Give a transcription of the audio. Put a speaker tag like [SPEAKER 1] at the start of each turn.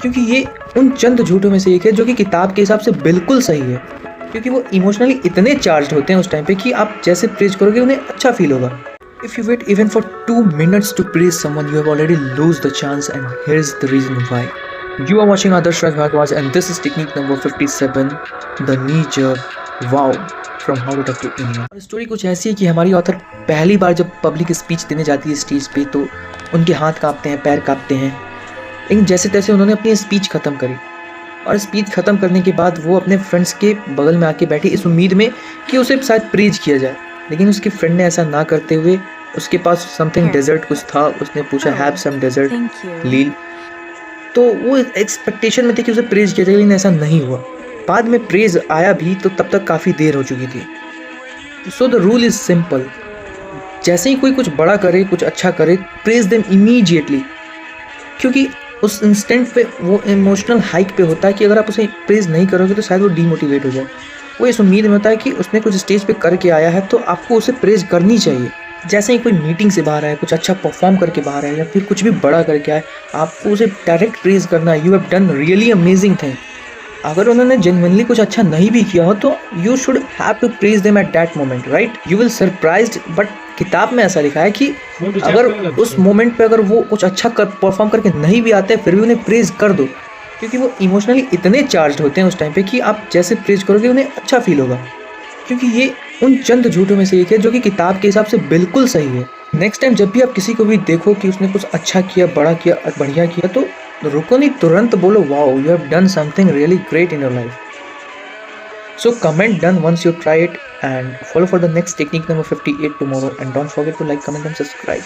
[SPEAKER 1] क्योंकि ये उन चंद झूठों में से एक है जो कि किताब के हिसाब से बिल्कुल सही है, क्योंकि वो इमोशनली इतने चार्ज्ड होते हैं उस टाइम पे कि आप जैसे प्रेज करोगे उन्हें अच्छा फील होगा। If you wait even for 2 minutes to praise someone, you have already lose the chance, and here's the reason why. You are watching Adarsh Raj Bhardwaj, and this is technique number 57, the knee-jerk wow from How to Talk to Anyone. और story कुछ ऐसी है कि हमारी author पहली बार जब public speech देने जाती है स्टेज पे तो उनके हाथ कांपते हैं, पैर कांपते हैं, लेकिन जैसे तैसे उन्होंने अपनी स्पीच ख़त्म करी। और स्पीच ख़त्म करने के बाद वो अपने फ्रेंड्स के बगल में आके बैठी इस उम्मीद में कि उसे शायद प्रेज किया जाए, लेकिन उसके फ्रेंड ने ऐसा ना करते हुए उसके पास समथिंग डेजर्ट कुछ था, उसने पूछा हैव सम डेजर्ट लील। तो वो एक्सपेक्टेशन में थे कि उसे प्रेज किया जाए, लेकिन ऐसा नहीं हुआ। बाद में प्रेज आया भी तो तब तक काफ़ी देर हो चुकी थी। So the rule is simple, जैसे ही कोई कुछ बड़ा करे, कुछ अच्छा करे, प्रेज देम इमीडिएटली, क्योंकि उस इंस्टेंट पे वो इमोशनल हाइक पे होता है कि अगर आप उसे प्रेज नहीं करोगे तो शायद वो डीमोटिवेट हो जाए। वो इस उम्मीद में होता है कि उसने कुछ स्टेज पे करके आया है तो आपको उसे प्रेज करनी चाहिए। जैसे ही कोई मीटिंग से बाहर आए, कुछ अच्छा परफॉर्म करके बाहर आए या फिर कुछ भी बड़ा करके आए, आपको उसे डायरेक्ट प्रेज करना है, you have done really amazing thing. अगर उन्होंने जेन्युइनली कुछ अच्छा नहीं भी किया हो तो you should have to praise them at that moment, right? You will surprised, but किताब में ऐसा लिखा है कि अगर उस मोमेंट पे अगर वो कुछ अच्छा परफॉर्म करके नहीं भी आते फिर भी उन्हें प्रेज कर दो, क्योंकि वो इमोशनली इतने चार्ज्ड होते हैं उस टाइम पे कि आप जैसे प्रेज करोगे उन्हें अच्छा फील होगा, क्योंकि ये उन चंद झूठों में से एक है जो कि किताब के हिसाब से बिल्कुल सही है। नेक्स्ट टाइम जब भी आप किसी को भी देखो कि उसने कुछ अच्छा किया, बड़ा किया, बढ़िया किया, तो रुको नहीं, तुरंत बोलो wow, you have done something really great in your life. So comment done once you try it, and follow for the next technique number 58 tomorrow, and don't forget to like, comment and subscribe.